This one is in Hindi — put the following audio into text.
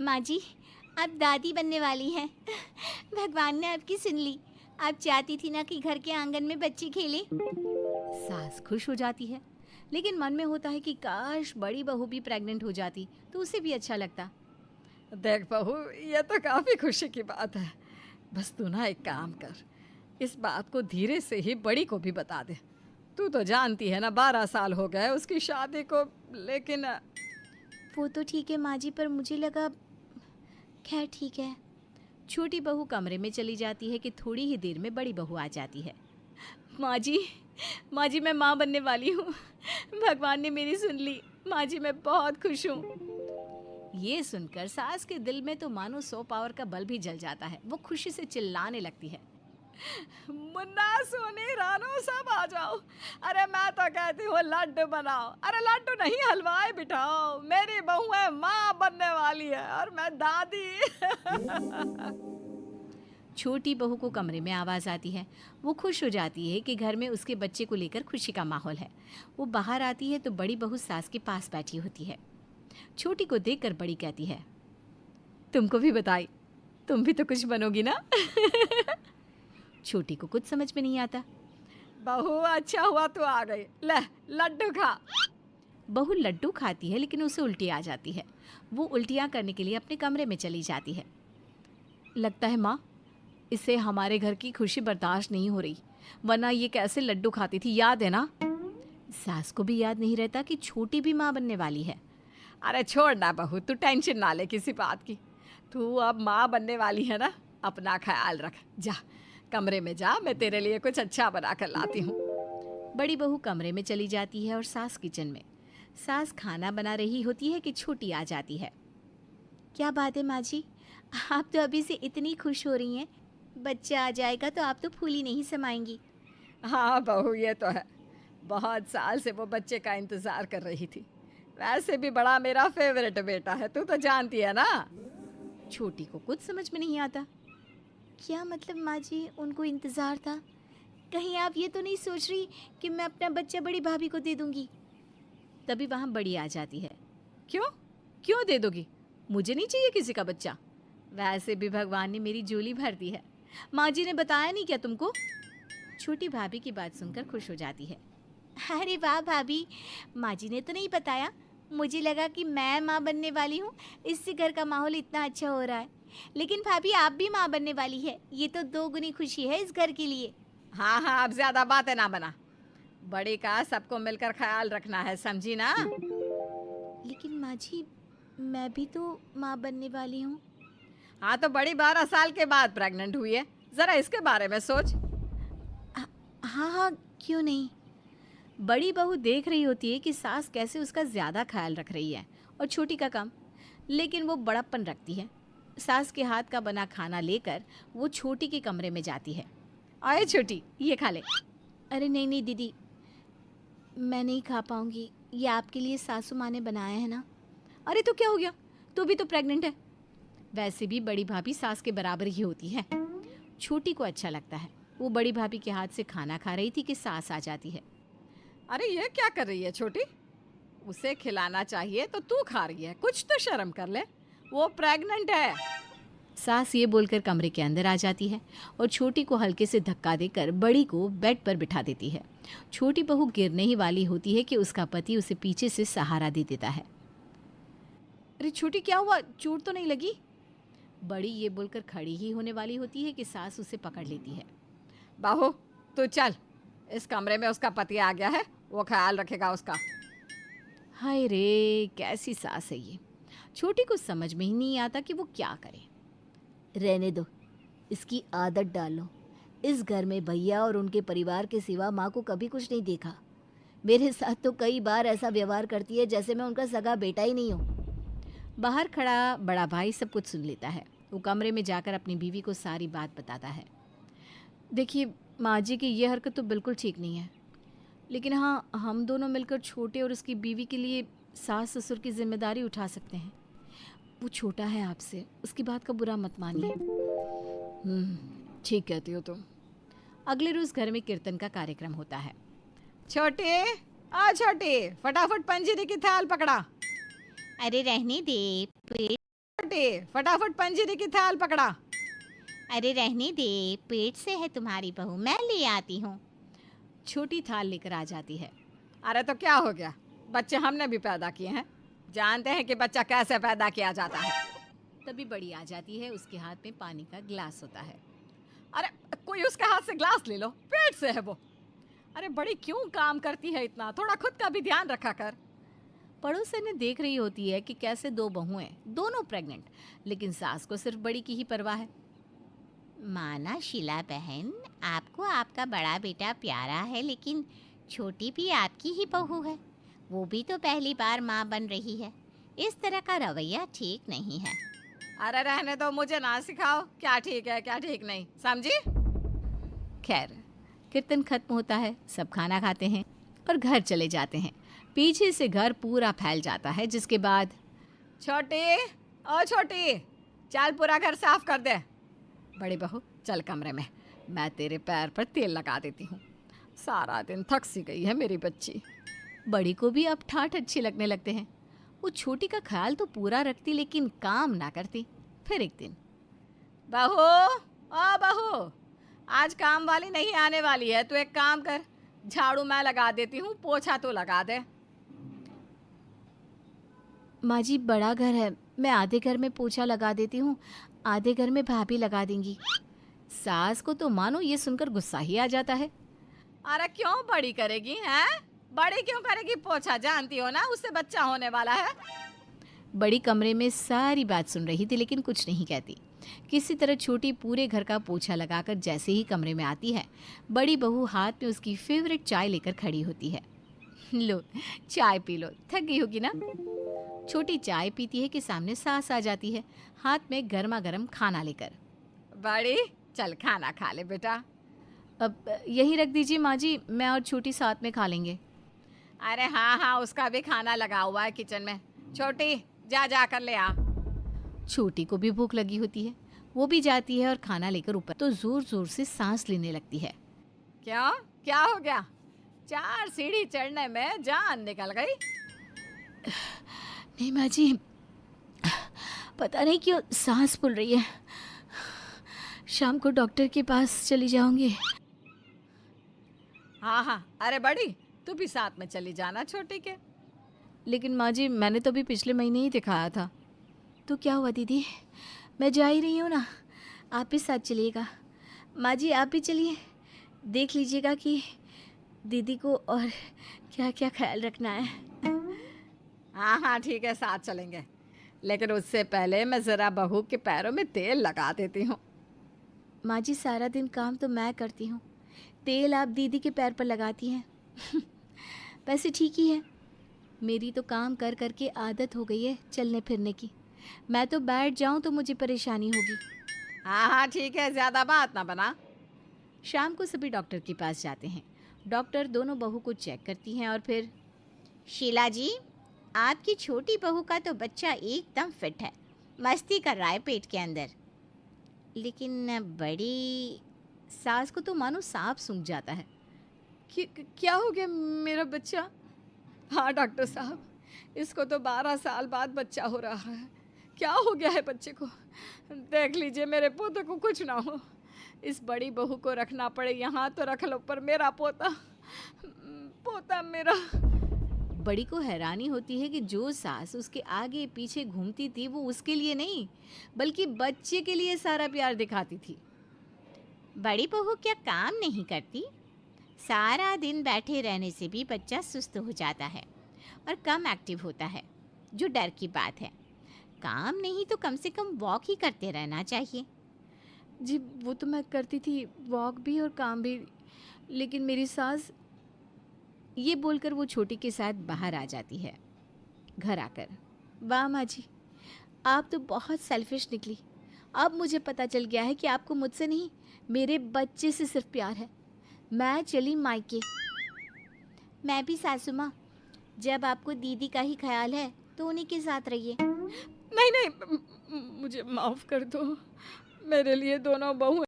माँ जी, आप दादी बनने वाली हैं। भगवान ने आपकी सुन ली। आप चाहती थी ना कि घर के आंगन में बच्चे खेलें। सास खुश हो जाती है, लेकिन मन में होता है कि काश बड़ी बहू भी प्रेग्नेंट हो जाती तो उसे भी अच्छा लगता। देख बहू, ये तो काफ़ी खुशी की बात है। बस तू ना एक काम कर, इस बात को धीरे से ही बड़ी को भी बता दे। तू तो जानती है ना, 12 साल हो गए उसकी शादी को। लेकिन वो तो ठीक है माँ जी, पर मुझे लगा। खैर ठीक है। छोटी बहू कमरे में चली जाती है कि थोड़ी ही देर में बड़ी बहू आ जाती है। माँ जी, माँ जी, मैं माँ बनने वाली हूँ। भगवान ने मेरी सुन ली। माँ जी, मैं बहुत खुश हूँ। ये सुनकर सास के दिल में तो मानो 100 पावर का बल्ब भी जल जाता है। वो खुशी से चिल्लाने लगती है। मुन्ना, सोनी, रानू, सब आ जाओ। अरे मैं तो कहती हूँ लड्डू बनाओ। अरे लड्डू नहीं, हलवाई बिठाओ। मेरी बहू है, माँ बनने वाली है और मैं दादी। छोटी बहू को कमरे में आवाज़ आती है। वो खुश हो जाती है कि घर में उसके बच्चे को लेकर खुशी का माहौल है। वो बाहर आती है तो बड़ी बहू सास के पास बैठी होती है। छोटी को देखकर बड़ी कहती है, तुमको भी बताई, तुम भी तो कुछ बनोगी ना। छोटी को कुछ समझ में नहीं आता। बहू, अच्छा हुआ तू आ गई। ले, लड्डू खा। बहू लड्डू खाती है, लेकिन उसे उल्टी आ जाती है। वो उल्टियाँ करने के लिए अपने कमरे में चली जाती है। लगता है माँ, इसे हमारे घर की खुशी बर्दाश्त नहीं हो रही, वरना ये कैसे लड्डू खाती थी, याद है ना। सास को भी याद नहीं रहता कि छोटी भी माँ बनने वाली है। अरे छोड़ ना बहू, तू टेंशन ना ले किसी बात की। तू अब माँ बनने वाली है ना, अपना ख्याल रख। जा कमरे में जा, मैं तेरे लिए कुछ अच्छा बना कर लाती हूँ। बड़ी बहू कमरे में चली जाती है और सास किचन में। सास खाना बना रही होती है कि छोटी आ जाती है। क्या बात है माँ जी, आप तो अभी से इतनी खुश हो रही हैं। बच्चा आ जाएगा तो आप तो फूली नहीं समाएंगी। हाँ बहू, ये तो है। बहुत साल से वो बच्चे का इंतज़ार कर रही थी। वैसे भी बड़ा मेरा फेवरेट बेटा है, तू तो जानती है ना। छोटी को कुछ समझ में नहीं आता। क्या मतलब माँ जी, उनको इंतज़ार था? कहीं आप ये तो नहीं सोच रही कि मैं अपना बच्चा बड़ी भाभी को दे दूंगी? तभी वहाँ बड़ी आ जाती है। क्यों? क्यों दे दोगी? मुझे नहीं चाहिए किसी का बच्चा। वैसे भी भगवान ने मेरी झोली भर दी है। माँ जी ने बताया नहीं क्या तुमको? छोटी भाभी की बात सुनकर खुश हो जाती है। अरे वाह भाभी, माँ जी ने तो नहीं बताया। मुझे लगा कि मैं माँ बनने वाली हूँ, इससे घर का माहौल इतना अच्छा हो रहा है। लेकिन भाभी, आप भी माँ बनने वाली है, ये तो दो गुनी खुशी है इस घर के लिए। हाँ हाँ, अब ज़्यादा बातें ना बना। बड़ी का सबको मिलकर ख्याल रखना है, समझी ना। लेकिन माँ जी, मैं भी तो माँ बनने वाली हूँ। हाँ तो बड़ी 12 साल के बाद प्रेग्नेंट हुई है, ज़रा इसके बारे में सोच। हाँ हाँ, क्यों नहीं। बड़ी बहू देख रही होती है कि सास कैसे उसका ज़्यादा ख्याल रख रही है और छोटी का कम, लेकिन वो बड़प्पन रखती है। सास के हाथ का बना खाना लेकर वो छोटी के कमरे में जाती है। आए छोटी, ये खा ले। अरे नहीं नहीं दीदी, मैं नहीं खा पाऊंगी, ये आपके लिए सासू माँ ने बनाया है ना। अरे तो क्या हो गया, तू भी तो प्रेग्नेंट है। वैसे भी बड़ी भाभी सास के बराबर ही होती है। छोटी को अच्छा लगता है। वो बड़ी भाभी के हाथ से खाना खा रही थी कि सास आ जाती है। अरे ये क्या कर रही है छोटी? उसे खिलाना चाहिए तो तू खा रही है, कुछ तो शर्म कर ले। वो प्रेग्नेंट है। सास ये बोलकर कमरे के अंदर आ जाती है और छोटी को हल्के से धक्का देकर बड़ी को बेड पर बिठा देती है। छोटी बहू गिरने ही वाली होती है कि उसका पति उसे पीछे से सहारा दे देता है। अरे छोटी, क्या हुआ, चोट तो नहीं लगी? बड़ी ये बोलकर खड़ी ही होने वाली होती है कि सास उसे पकड़ लेती है। बहू, तू चल, इस कमरे में उसका पति आ गया है, वो ख्याल रखेगा उसका। हाय रे, कैसी सास है ये। छोटी को समझ में ही नहीं आता कि वो क्या करे। रहने दो, इसकी आदत डालो। इस घर में भैया और उनके परिवार के सिवा माँ को कभी कुछ नहीं देखा। मेरे साथ तो कई बार ऐसा व्यवहार करती है जैसे मैं उनका सगा बेटा ही नहीं हूँ। बाहर खड़ा बड़ा भाई सब कुछ सुन लेता है। वो कमरे में जाकर अपनी बीवी को सारी बात बताता है। देखिए माँ जी की ये हरकत तो बिल्कुल ठीक नहीं है, लेकिन हाँ, हम दोनों मिलकर छोटे और उसकी बीवी के लिए सास ससुर की जिम्मेदारी उठा सकते हैं। वो छोटा है आपसे, उसकी बात का बुरा मत मानिए। ठीक कहती हो तुम। अगले रोज घर में कीर्तन का कार्यक्रम होता है। छोटी, आ छोटी, फटाफट पंजीरी की थाल पकड़ा। अरे रहने दे, पेट छोटी फटाफट पंजीरी की थाल पकड़ा। अरे रहने दे, पेट से है तुम्हारी बहू, मैं ले आती हूँ। छोटी थाल लेकर आ जाती है। अरे तो क्या हो गया, बच्चे हमने भी पैदा किए हैं, जानते हैं कि बच्चा कैसे पैदा किया जाता है। तभी बड़ी आ जाती है, उसके हाथ में पानी का गिलास होता है। अरे कोई उसके हाथ से ग्लास ले लो, पेट से है वो। अरे बड़ी क्यों काम करती है इतना, थोड़ा खुद का भी ध्यान रखा कर। पड़ोसन ने देख रही होती है कि कैसे दो बहुएं, दोनों प्रेग्नेंट, लेकिन सास को सिर्फ बड़ी की ही परवाह है। माना शीला बहन, आपको आपका बड़ा बेटा प्यारा है, लेकिन छोटी भी आपकी ही बहू है, वो भी तो पहली बार माँ बन रही है। इस तरह का रवैया ठीक नहीं है। अरे रहने दो, मुझे ना सिखाओ क्या ठीक है क्या ठीक नहीं, समझी। खैर, कीर्तन खत्म होता है, सब खाना खाते हैं और घर चले जाते हैं। पीछे से घर पूरा फैल जाता है, जिसके बाद छोटी, ओ छोटी, चल पूरा घर साफ कर दे। बड़ी बहू चल कमरे में, मैं तेरे पैर पर तेल लगा देती हूँ, सारा दिन थक सी गई है मेरी बच्ची। बड़ी को भी अब ठाठ अच्छे लगने लगते हैं। वो छोटी का ख्याल तो पूरा रखती, लेकिन काम ना करती। फिर एक दिन, बहू, ओ बहू, आज काम वाली नहीं आने वाली है, तू एक काम कर, झाड़ू मैं लगा देती हूँ, पोछा तो लगा दे। माँ जी बड़ा घर है, मैं आधे घर में पोछा लगा देती हूँ, आधे घर में भाभी लगा देंगी। सास को तो मानो ये सुनकर गुस्सा ही आ जाता है। अरे क्यों बड़ी करेगी हैं? बड़ी क्यों करेगी पोछा, जानती हो ना उससे बच्चा होने वाला है। बड़ी कमरे में सारी बात सुन रही थी, लेकिन कुछ नहीं कहती। किसी तरह छोटी पूरे घर का पोछा लगाकर जैसे ही कमरे में आती है, बड़ी बहू हाथ में उसकी फेवरेट चाय लेकर खड़ी होती है। लो चाय पी लो, थक गई होगी ना। छोटी चाय पीती है कि सामने सास आ जाती है, हाथ में गर्मा गर्म खाना लेकर। बड़ी चल खाना खा ले बेटा। अब यही रख दीजिए माँ जी, मैं और छोटी साथ में खा लेंगे। अरे हाँ हाँ, उसका भी खाना लगा हुआ है किचन में, छोटी जा जा कर ले आ। छोटी को भी भूख लगी होती है, वो भी जाती है और खाना लेकर ऊपर तो जोर जोर से सांस लेने लगती है। क्यों, क्या हो गया? 4 सीढ़ी चढ़ने में जान निकल गई। नहीं माँ जी, पता नहीं क्यों सांस फूल रही है, शाम को डॉक्टर के पास चली जाऊंगी। हाँ हाँ, अरे बड़ी तू भी साथ में चली जाना छोटी के। लेकिन माँ जी मैंने तो अभी पिछले महीने ही दिखाया था। तो क्या हुआ दीदी, मैं जा ही रही हूँ ना, आप भी साथ चलिएगा। माँ जी आप भी चलिए, देख लीजिएगा कि दीदी को और क्या क्या ख्याल रखना है। हाँ हाँ ठीक है, साथ चलेंगे, लेकिन उससे पहले मैं ज़रा बहू के पैरों में तेल लगा देती हूँ। माँ जी सारा दिन काम तो मैं करती हूँ, तेल आप दीदी के पैर पर लगाती हैं। वैसे ठीक ही है, मेरी तो काम कर कर के आदत हो गई है चलने फिरने की। मैं तो बैठ जाऊँ तो मुझे परेशानी होगी। हाँ हाँ ठीक है, ज़्यादा बात ना बना। शाम को सभी डॉक्टर के पास जाते हैं। डॉक्टर दोनों बहू को चेक करती हैं और फिर, शीला जी आपकी छोटी बहू का तो बच्चा एकदम फिट है, मस्ती कर रहा है पेट के अंदर, लेकिन बड़ी सास को तो मानो सांप सूंघ जाता है। क्या हो गया मेरा बच्चा? हाँ डॉक्टर साहब, इसको तो 12 साल बाद बच्चा हो रहा है, क्या हो गया है बच्चे को? देख लीजिए मेरे पोते को कुछ ना हो। इस बड़ी बहू को रखना पड़े यहाँ तो रख लो, पर मेरा पोता मेरा। बड़ी को हैरानी होती है कि जो सास उसके आगे पीछे घूमती थी वो उसके लिए नहीं बल्कि बच्चे के लिए सारा प्यार दिखाती थी। बड़ी बहू क्या काम नहीं करती? सारा दिन बैठे रहने से भी बच्चा सुस्त हो जाता है और कम एक्टिव होता है, जो डर की बात है। काम नहीं तो कम से कम वॉक ही करते रहना चाहिए। जी वो तो मैं करती थी, वॉक भी और काम भी, लेकिन मेरी सास। ये बोलकर वो छोटी के साथ बाहर आ जाती है। घर आकर, वाह माँ जी आप तो बहुत सेल्फिश निकली। अब मुझे पता चल गया है कि आपको मुझसे नहीं मेरे बच्चे से सिर्फ प्यार है। मैं चली मायके। मैं भी सासू माँ, जब आपको दीदी का ही ख्याल है तो उन्हीं के साथ रहिए। नहीं नहीं, मुझे माफ़ कर दो, मेरे लिए दोनों बहू